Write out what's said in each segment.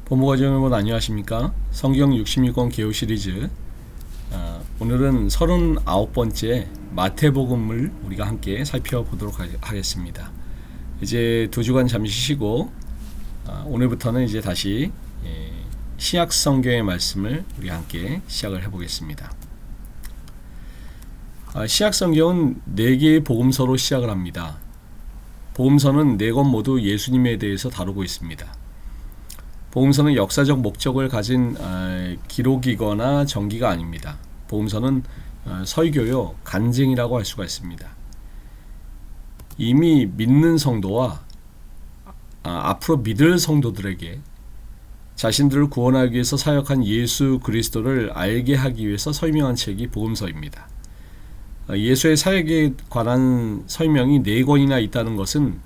본부과정 여러분 안녕하십니까? 성경 66권 개요 시리즈 오늘은 39번째 마태복음을 우리가 함께 살펴보도록 하겠습니다. 이제 2주간 잠시 쉬고 오늘부터는 이제 다시 신약 성경의 말씀을 우리 함께 시작을 해보겠습니다. 신약 성경은 4개의 복음서로 시작을 합니다. 복음서는 4권 모두 예수님에 대해서 다루고 있습니다. 복음서는 역사적 목적을 가진 기록이거나 전기가 아닙니다. 복음서는 설교요, 간증이라고 할 수가 있습니다. 이미 믿는 성도와 앞으로 믿을 성도들에게 자신들을 구원하기 위해서 사역한 예수 그리스도를 알게 하기 위해서 설명한 책이 복음서입니다. 예수의 사역에 관한 설명이 4권이나 있다는 것은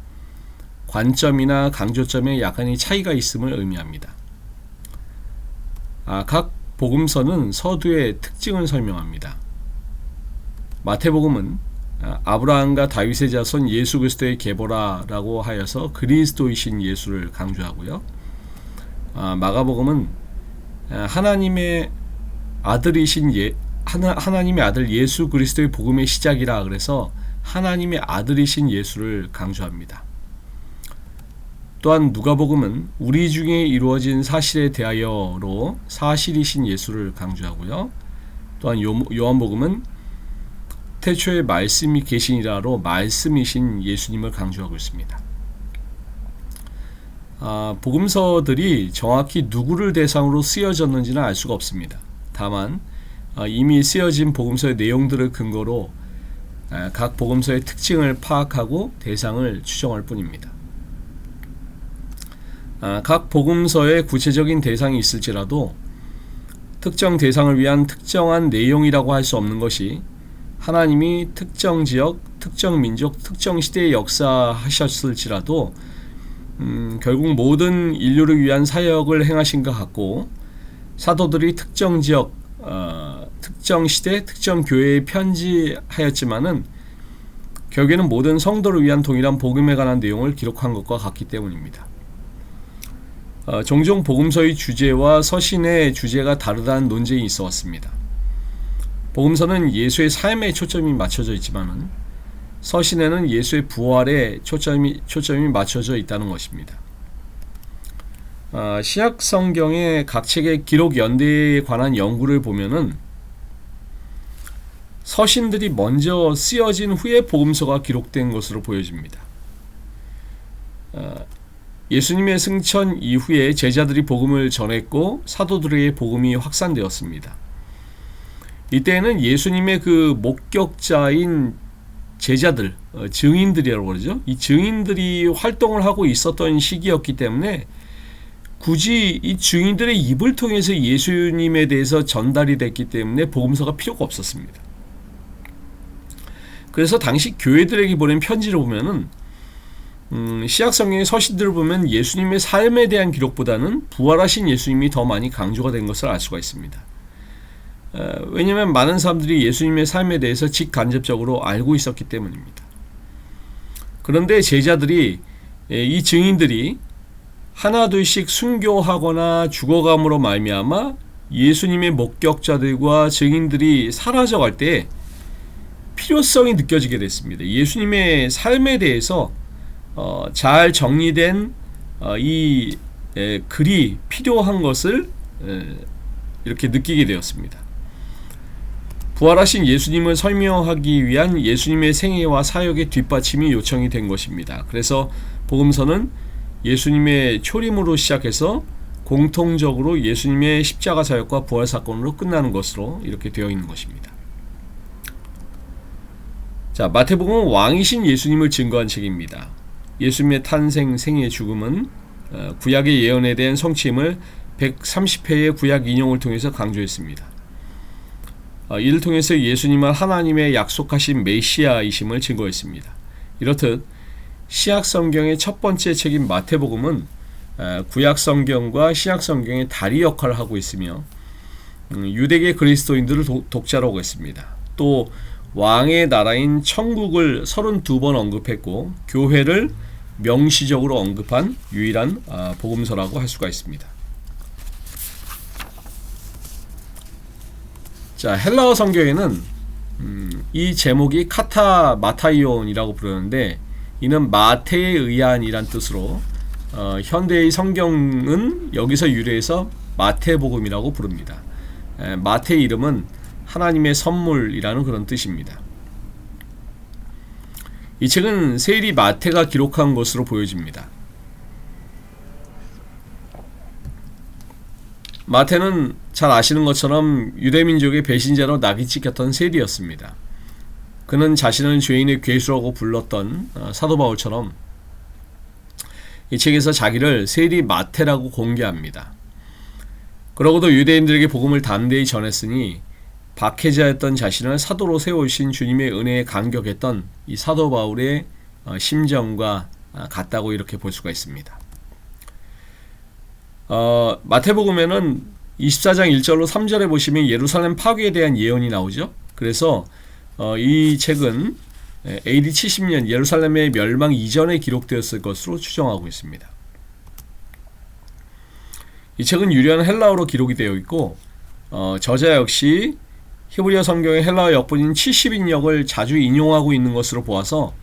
관점이나 강조점에 약간의 차이가 있음을 의미합니다. 각 복음서는 서두의 특징을 설명합니다. 마태복음은 아브라함과 다윗의 자손 예수 그리스도의 계보라라고 하여서 그리스도이신 예수를 강조하고요. 마가복음은 하나님의 아들이신 하나님의 아들 예수 그리스도의 복음의 시작이라 그래서 하나님의 아들이신 예수를 강조합니다. 또한 누가복음은 우리 중에 이루어진 사실에 대하여로 사실이신 예수를 강조하고요. 또한 요한복음은 태초에 말씀이 계시니라로 말씀이신 예수님을 강조하고 있습니다. 복음서들이 정확히 누구를 대상으로 쓰여졌는지는 알 수가 없습니다. 다만 이미 쓰여진 복음서의 내용들을 근거로 각 복음서의 특징을 파악하고 대상을 추정할 뿐입니다. 각 복음서에 구체적인 대상이 있을지라도 특정 대상을 위한 특정한 내용이라고 할 수 없는 것이 하나님이 특정 지역, 특정 민족, 특정 시대에 역사하셨을지라도 결국 모든 인류를 위한 사역을 행하신 것 같고 사도들이 특정 지역, 특정 시대, 특정 교회에 편지하였지만은 결국에는 모든 성도를 위한 동일한 복음에 관한 내용을 기록한 것과 같기 때문입니다. 종종 복음서의 주제와 서신의 주제가 다르다는 논쟁이 있어 왔습니다. 복음서는 예수의 삶에 초점이 맞춰져 있지만은 서신에는 예수의 부활에 초점이 맞춰져 있다는 것입니다. 신약 성경의 각 책의 기록 연대에 관한 연구를 보면은 서신들이 먼저 쓰여진 후에 복음서가 기록된 것으로 보여집니다. 예수님의 승천 이후에 제자들이 복음을 전했고 사도들에게 복음이 확산되었습니다. 이때에는 예수님의 그 목격자인 제자들, 증인들이라고 그러죠. 이 증인들이 활동을 하고 있었던 시기였기 때문에 굳이 이 증인들의 입을 통해서 예수님에 대해서 전달이 됐기 때문에 복음서가 필요가 없었습니다. 그래서 당시 교회들에게 보낸 편지를 보면은 신약 성경의 서신들을 보면 예수님의 삶에 대한 기록보다는 부활하신 예수님이 더 많이 강조가 된 것을 알 수가 있습니다. 왜냐하면 많은 사람들이 예수님의 삶에 대해서 직간접적으로 알고 있었기 때문입니다. 그런데 제자들이 이 증인들이 하나둘씩 순교하거나 죽어감으로 말미암아 예수님의 목격자들과 증인들이 사라져갈 때 필요성이 느껴지게 됐습니다. 예수님의 삶에 대해서 잘 정리된 이 글이 필요한 것을 이렇게 느끼게 되었습니다. 부활하신 예수님을 설명하기 위한 예수님의 생애와 사역의 뒷받침이 요청이 된 것입니다. 그래서 복음서는 예수님의 초림으로 시작해서 공통적으로 예수님의 십자가 사역과 부활 사건으로 끝나는 것으로 이렇게 되어 있는 것입니다. 자, 마태복음은 왕이신 예수님을 증거한 책입니다. 예수님의 탄생, 생애, 죽음은 구약의 예언에 대한 성취임을 130회의 구약 인용을 통해서 강조했습니다. 이를 통해서 예수님은 하나님의 약속하신 메시아이심을 증거했습니다. 이렇듯 신약 성경의 첫 번째 책인 마태복음은 구약 성경과 신약 성경의 다리 역할을 하고 있으며 유대계 그리스도인들을 독자라고 했습니다. 또 왕의 나라인 천국을 32번 언급했고 교회를 명시적으로 언급한 유일한 복음서라고 할 수가 있습니다. 자, 헬라어 성경에는 이 제목이 카타마타이온이라고 부르는데, 이는 마태에 의한이란 뜻으로 현대의 성경은 여기서 유래해서 마태복음이라고 부릅니다. 마태의 이름은 하나님의 선물이라는 그런 뜻입니다. 이 책은 세리 마태가 기록한 것으로 보여집니다. 마태는 잘 아시는 것처럼 유대민족의 배신자로 낙이 찍혔던 세리였습니다. 그는 자신을 죄인의 괴수라고 불렀던 사도 바울처럼 이 책에서 자기를 세리 마태라고 공개합니다. 그러고도 유대인들에게 복음을 담대히 전했으니 박해자였던 자신을 사도로 세우신 주님의 은혜에 감격했던 이 사도 바울의 심정과 같다고 이렇게 볼 수가 있습니다. 마태복음에는 24장 1절로 3절에 보시면 예루살렘 파괴에 대한 예언이 나오죠. 그래서 이 책은 AD 70년 예루살렘의 멸망 이전에 기록되었을 것으로 추정하고 있습니다. 이 책은 유려한 헬라어로 기록이 되어 있고 저자 역시 히브리어 성경의 헬라어 역본인 70인역을 자주 인용하고 있는 것으로 보아서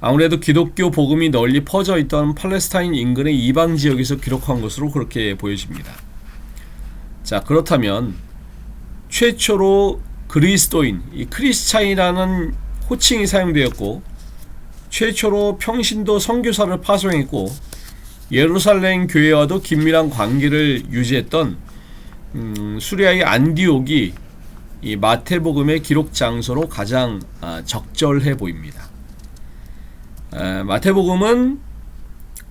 아무래도 기독교 복음이 널리 퍼져 있던 팔레스타인 인근의 이방 지역에서 기록한 것으로 그렇게 보여집니다. 자, 그렇다면 최초로 그리스도인, 이 크리스찬이라는 호칭이 사용되었고 최초로 평신도 선교사를 파송했고 예루살렘 교회와도 긴밀한 관계를 유지했던 수리아의 안디옥이 이 마태복음의 기록 장소로 가장 적절해 보입니다. 마태복음은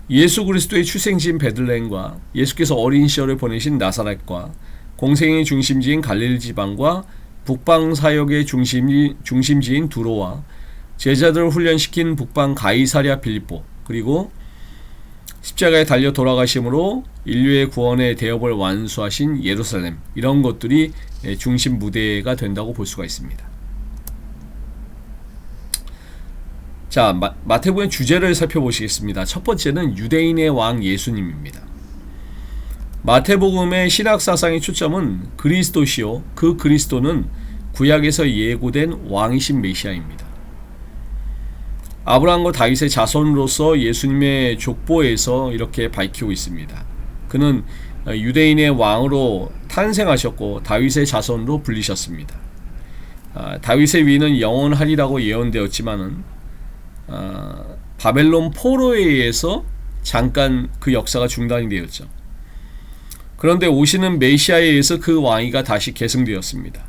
예수 그리스도의 출생지인 베들레헴과 예수께서 어린 시절을 보내신 나사렛과 공생의 중심지인 갈릴리 지방과 북방 사역의 중심지인 두로와 제자들을 훈련시킨 북방 가이사랴 빌립보, 그리고 십자가에 달려 돌아가심으로 인류의 구원의 대업을 완수하신 예루살렘, 이런 것들이 중심 무대가 된다고 볼 수가 있습니다. 자, 마태복음의 주제를 살펴보시겠습니다. 첫 번째는 유대인의 왕 예수님입니다. 마태복음의 신학사상의 초점은 그리스도시요, 그 그리스도는 구약에서 예고된 왕이신 메시아입니다. 아브라함과 다윗의 자손으로서 예수님의 족보에서 이렇게 밝히고 있습니다. 그는 유대인의 왕으로 탄생하셨고 다윗의 자손으로 불리셨습니다. 다윗의 위는 영원하리라고 예언되었지만은 바벨론 포로에 의해서 잠깐 그 역사가 중단이 되었죠. 그런데 오시는 메시아에 의해서 그 왕위가 다시 계승되었습니다.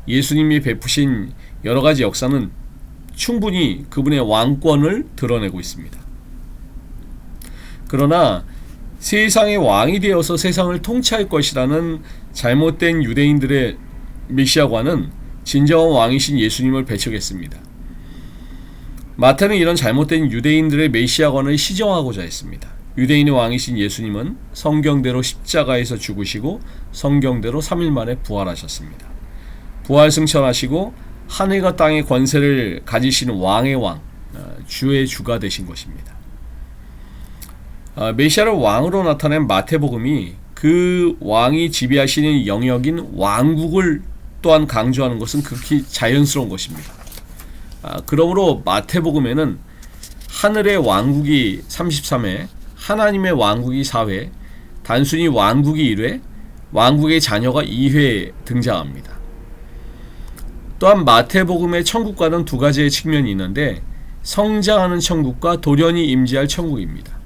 예수님이 베푸신 여러 가지 역사는 충분히 그분의 왕권을 드러내고 있습니다. 그러나 세상의 왕이 되어서 세상을 통치할 것이라는 잘못된 유대인들의 메시아관은 진정한 왕이신 예수님을 배척했습니다. 마태는 이런 잘못된 유대인들의 메시아관을 시정하고자 했습니다. 유대인의 왕이신 예수님은 성경대로 십자가에서 죽으시고 성경대로 3일 만에 부활하셨습니다. 부활 승천하시고 하늘과 땅의 권세를 가지시는 왕의 왕, 주의 주가 되신 것입니다. 메시아를 왕으로 나타낸 마태복음이 그 왕이 지배하시는 영역인 왕국을 또한 강조하는 것은 극히 자연스러운 것입니다. 그러므로 마태복음에는 하늘의 왕국이 33회, 하나님의 왕국이 4회, 단순히 왕국이 1회, 왕국의 자녀가 2회 등장합니다. 또한 마태복음의 천국과는 두 가지의 측면이 있는데 성장하는 천국과 돌연히 임재할 천국입니다.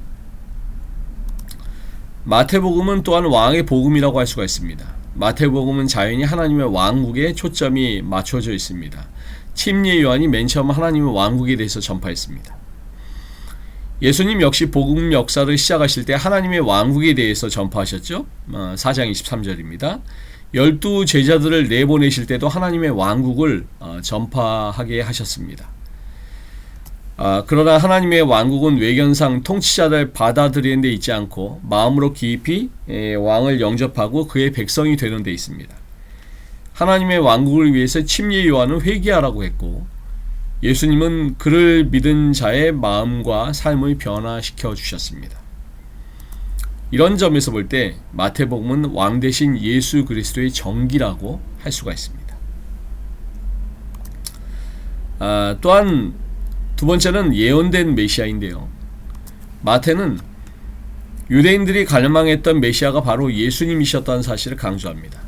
마태복음은 또한 왕의 복음이라고 할 수가 있습니다. 마태복음은 자연히 하나님의 왕국에 초점이 맞춰져 있습니다. 침례 요한이 맨 처음 하나님의 왕국에 대해서 전파했습니다. 예수님 역시 복음 역사를 시작하실 때 하나님의 왕국에 대해서 전파하셨죠. 4장 23절입니다. 12 제자들을 내보내실 때도 하나님의 왕국을 전파하게 하셨습니다. 그러나 하나님의 왕국은 외견상 통치자를 받아들이는 데 있지 않고 마음으로 깊이 왕을 영접하고 그의 백성이 되는 데 있습니다. 하나님의 왕국을 위해서 침례 요한은 회개하라고 했고 예수님은 그를 믿은 자의 마음과 삶을 변화시켜 주셨습니다. 이런 점에서 볼 때 마태복음은 왕 대신 예수 그리스도의 정기라고 할 수가 있습니다. 또한 두 번째는 예언된 메시아인데요. 마태는 유대인들이 갈망했던 메시아가 바로 예수님이셨다는 사실을 강조합니다.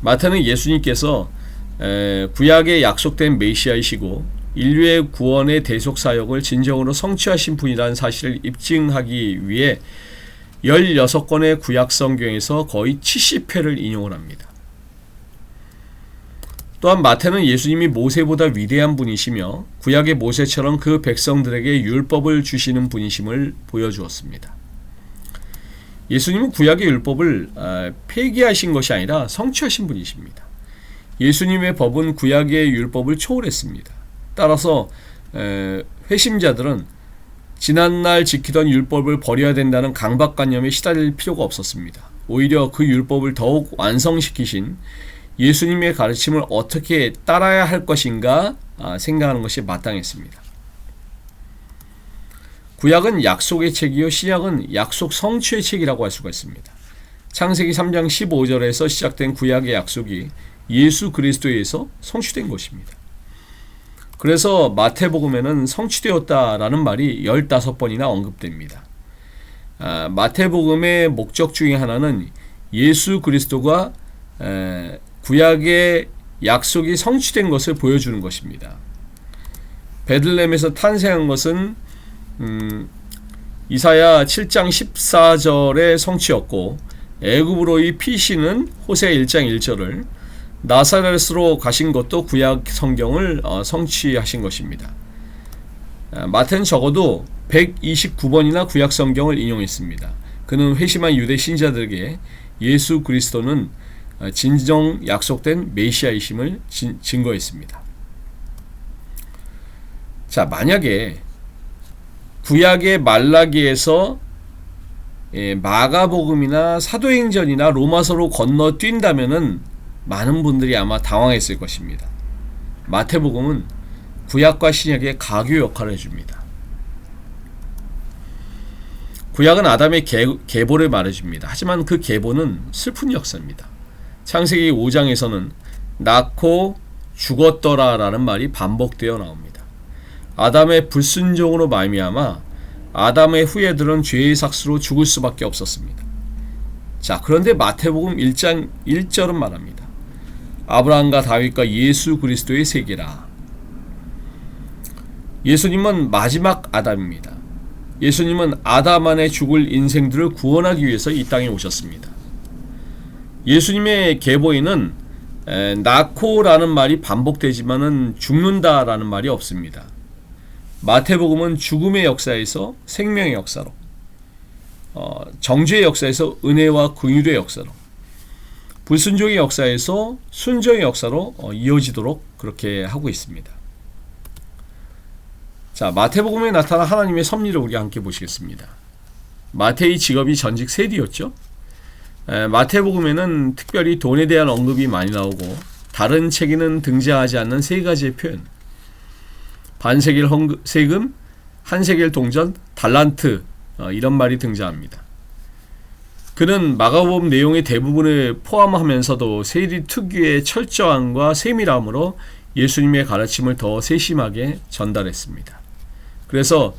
마태는 예수님께서 구약에 약속된 메시아이시고 인류의 구원의 대속 사역을 진정으로 성취하신 분이라는 사실을 입증하기 위해 16권의 구약 성경에서 거의 70회를 인용을 합니다. 또한 마태는 예수님이 모세보다 위대한 분이시며 구약의 모세처럼 그 백성들에게 율법을 주시는 분이심을 보여주었습니다. 예수님은 구약의 율법을 폐기하신 것이 아니라 성취하신 분이십니다. 예수님의 법은 구약의 율법을 초월했습니다. 따라서 회심자들은 지난날 지키던 율법을 버려야 된다는 강박관념에 시달릴 필요가 없었습니다. 오히려 그 율법을 더욱 완성시키신 예수님의 가르침을 어떻게 따라야 할 것인가 생각하는 것이 마땅했습니다. 구약은 약속의 책이요 신약은 약속 성취의 책이라고 할 수가 있습니다. 창세기 3장 15절에서 시작된 구약의 약속이 예수 그리스도에서 성취된 것입니다. 그래서 마태복음에는 성취되었다라는 말이 15번이나 언급됩니다. 마태복음의 목적 중에 하나는 예수 그리스도가 구약의 약속이 성취된 것을 보여주는 것입니다. 베들레헴에서 탄생한 것은 이사야 7장 14절의 성취였고 애굽으로의 피신은 호세 1장 1절을 나사렛으로 가신 것도 구약 성경을 성취하신 것입니다. 마태는 적어도 129번이나 구약 성경을 인용했습니다. 그는 회심한 유대 신자들에게 예수 그리스도는 진정 약속된 메시아이심을 증거했습니다. 자, 만약에 구약의 말라기에서 마가복음이나 사도행전이나 로마서로 건너뛴다면은 많은 분들이 아마 당황했을 것입니다. 마태복음은 구약과 신약의 가교 역할을 해줍니다. 구약은 아담의 계보를 말해줍니다. 하지만 그 계보는 슬픈 역사입니다. 창세기 5장에서는 낳고 죽었더라 라는 말이 반복되어 나옵니다. 아담의 불순종으로 말미암아 아담의 후예들은 죄의 삭스로 죽을 수밖에 없었습니다. 자, 그런데 마태복음 1장 1절은 말합니다. 아브라함과 다윗과 예수 그리스도의 세계라. 예수님은 마지막 아담입니다. 예수님은 아담 안에 죽을 인생들을 구원하기 위해서 이 땅에 오셨습니다. 예수님의 계보에는 낳고라는 말이 반복되지만은 죽는다라는 말이 없습니다. 마태복음은 죽음의 역사에서 생명의 역사로, 정죄의 역사에서 은혜와 긍휼의 역사로, 불순종의 역사에서 순종의 역사로 이어지도록 그렇게 하고 있습니다. 자, 마태복음에 나타난 하나님의 섭리를 우리가 함께 보시겠습니다. 마태의 직업이 전직 세리였죠. 마태복음에는 특별히 돈에 대한 언급이 많이 나오고 다른 책에는 등장하지 않는 세 가지의 표현, 반세겔 세금, 한세겔 동전, 달란트, 이런 말이 등장합니다. 그는 마가복음 내용의 대부분을 포함하면서도 세리 특유의 철저함과 세밀함으로 예수님의 가르침을 더 세심하게 전달했습니다. 그래서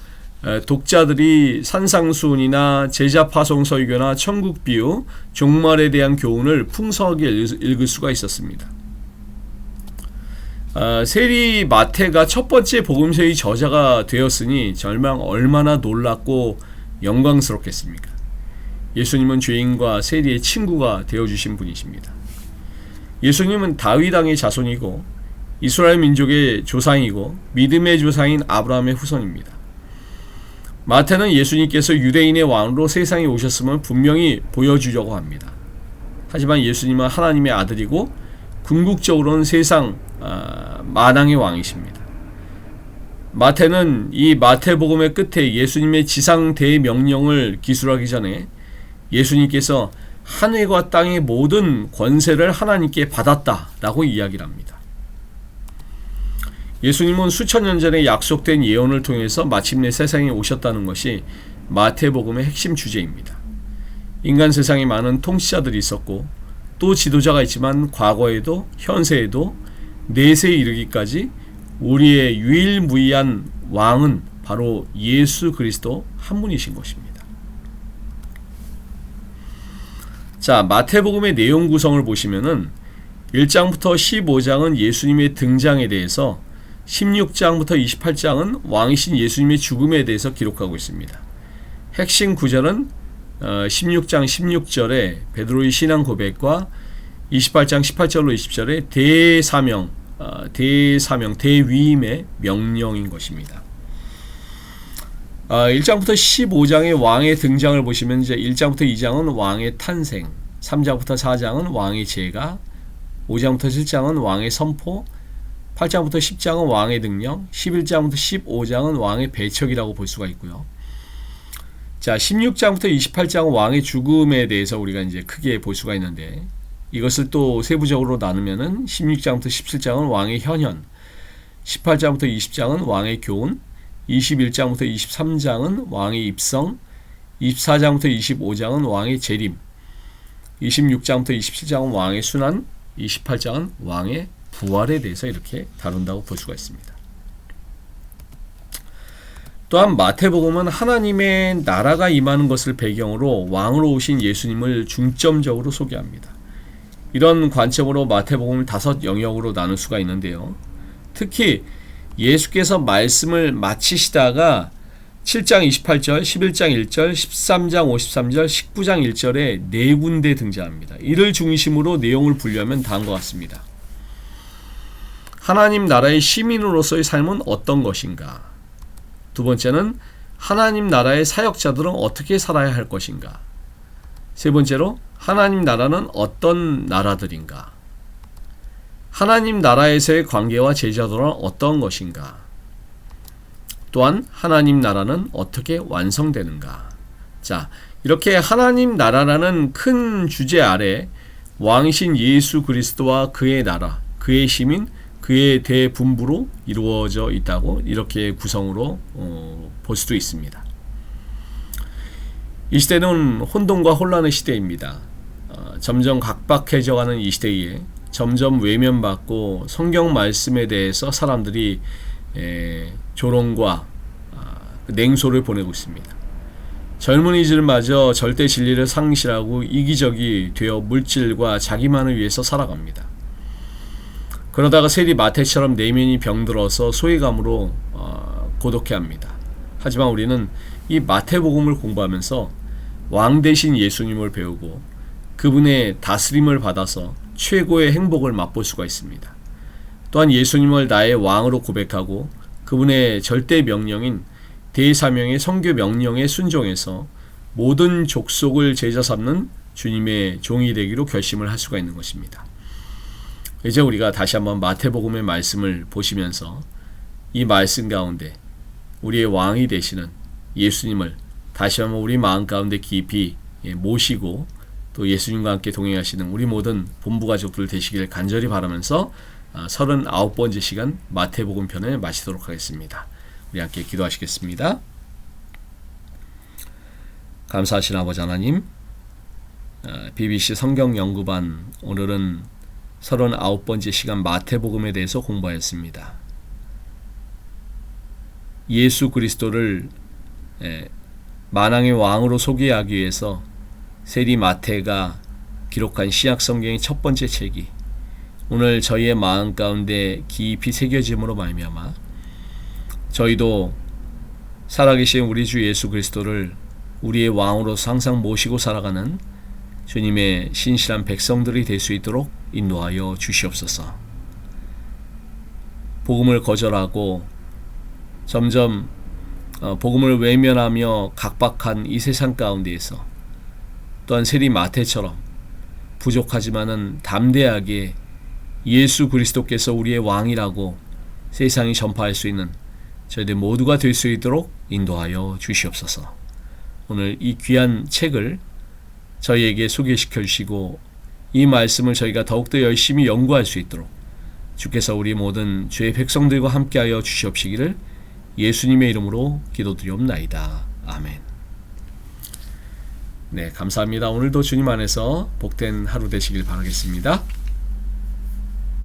독자들이 산상수훈이나 제자파송설교나 천국비유, 종말에 대한 교훈을 풍성하게 읽을 수가 있었습니다. 세리 마태가 첫 번째 복음서의 저자가 되었으니 절망 얼마나 놀랍고 영광스럽겠습니까? 예수님은 죄인과 세리의 친구가 되어주신 분이십니다. 예수님은 다윗 왕의 자손이고 이스라엘 민족의 조상이고 믿음의 조상인 아브라함의 후손입니다. 마태는 예수님께서 유대인의 왕으로 세상에 오셨음을 분명히 보여주려고 합니다. 하지만 예수님은 하나님의 아들이고 궁극적으로는 세상 만왕의 왕이십니다. 마태는 이 마태복음의 끝에 예수님의 지상 대명령을 기술하기 전에 예수님께서 하늘과 땅의 모든 권세를 하나님께 받았다라고 이야기를 합니다. 예수님은 수천 년 전에 약속된 예언을 통해서 마침내 세상에 오셨다는 것이 마태복음의 핵심 주제입니다. 인간 세상에 많은 통치자들이 있었고 또 지도자가 있지만 과거에도 현세에도 내세에 이르기까지 우리의 유일무이한 왕은 바로 예수 그리스도 한 분이신 것입니다. 자, 마태복음의 내용 구성을 보시면은 1장부터 15장은 예수님의 등장에 대해서, 16장부터 28장은 왕이신 예수님의 죽음에 대해서 기록하고 있습니다. 핵심 구절은 16장 16절에 베드로의 신앙 고백과 28장 18절로 20절에 대위임의 명령인 것입니다. 1장부터 15장의 왕의 등장을 보시면 이제 1장부터 2장은 왕의 탄생, 3장부터 4장은 왕의 제가, 5장부터 7장은 왕의 선포, 8장부터 10장은 왕의 능력, 11장부터 15장은 왕의 배척이라고 볼 수가 있고요. 자, 16장부터 28장은 왕의 죽음에 대해서 우리가 이제 크게 볼 수가 있는데, 이것을 또 세부적으로 나누면은 16장부터 17장은 왕의 현현, 18장부터 20장은 왕의 교훈, 21장부터 23장은 왕의 입성, 24장부터 25장은 왕의 재림, 26장부터 27장은 왕의 순환, 28장은 왕의 부활에 대해서 이렇게 다룬다고 볼 수가 있습니다. 또한 마태복음은 하나님의 나라가 임하는 것을 배경으로 왕으로 오신 예수님을 중점적으로 소개합니다. 이런 관점으로 마태복음을 5 영역으로 나눌 수가 있는데요. 특히 예수께서 말씀을 마치시다가 7장 28절, 11장 1절, 13장 53절, 19장 1절에 4군데 등장합니다. 이를 중심으로 내용을 분류하면 다음과 같습니다. 하나님 나라의 시민으로서의 삶은 어떤 것인가? 두 번째는 하나님 나라의 사역자들은 어떻게 살아야 할 것인가? 세 번째로 하나님 나라는 어떤 나라들인가? 하나님 나라에서의 관계와 제자들은 어떤 것인가? 또한 하나님 나라는 어떻게 완성되는가? 자, 이렇게 하나님 나라라는 큰 주제 아래 왕이신 예수 그리스도와 그의 나라, 그의 시민, 그의 대분부로 이루어져 있다고 이렇게 구성으로 볼 수도 있습니다. 이 시대는 혼돈과 혼란의 시대입니다. 점점 각박해져가는 이 시대에 점점 외면받고 성경 말씀에 대해서 사람들이 조롱과 냉소를 보내고 있습니다. 젊은이들마저 절대 진리를 상실하고 이기적이 되어 물질과 자기만을 위해서 살아갑니다. 그러다가 세리 마태처럼 내면이 병들어서 소외감으로 고독해합니다. 하지만 우리는 이 마태복음을 공부하면서 왕 대신 예수님을 배우고 그분의 다스림을 받아서 최고의 행복을 맛볼 수가 있습니다. 또한 예수님을 나의 왕으로 고백하고 그분의 절대 명령인 대사명의 선교 명령에 순종해서 모든 족속을 제자 삼는 주님의 종이 되기로 결심을 할 수가 있는 것입니다. 이제 우리가 다시 한번 마태복음의 말씀을 보시면서 이 말씀 가운데 우리의 왕이 되시는 예수님을 다시 한번 우리 마음 가운데 깊이 모시고 또 예수님과 함께 동행하시는 우리 모든 본부 가족들 되시기를 간절히 바라면서 39번째 시간 마태복음 편을 마치도록 하겠습니다. 우리 함께 기도하시겠습니다. 감사하신 아버지 하나님, BBC 성경연구반 오늘은 39번째 시간 마태복음에 대해서 공부하였습니다. 예수 그리스도를 만왕의 왕으로 소개하기 위해서 세리 마태가 기록한 신약성경의 첫 번째 책이 오늘 저희의 마음 가운데 깊이 새겨짐으로 말미암아 저희도 살아계신 우리 주 예수 그리스도를 우리의 왕으로서 항상 모시고 살아가는 주님의 신실한 백성들이 될 수 있도록 인도하여 주시옵소서. 복음을 거절하고 점점 복음을 외면하며 각박한 이 세상 가운데에서 또한 세리 마태처럼 부족하지만은 담대하게 예수 그리스도께서 우리의 왕이라고 세상이 전파할 수 있는 저희들 모두가 될 수 있도록 인도하여 주시옵소서. 오늘 이 귀한 책을 저희에게 소개시켜 주시고 이 말씀을 저희가 더욱더 열심히 연구할 수 있도록 주께서 우리 모든 주의 백성들과 함께하여 주시옵시기를 예수님의 이름으로 기도드리옵나이다. 아멘. 네, 감사합니다. 오늘도 주님 안에서 복된 하루 되시길 바라겠습니다.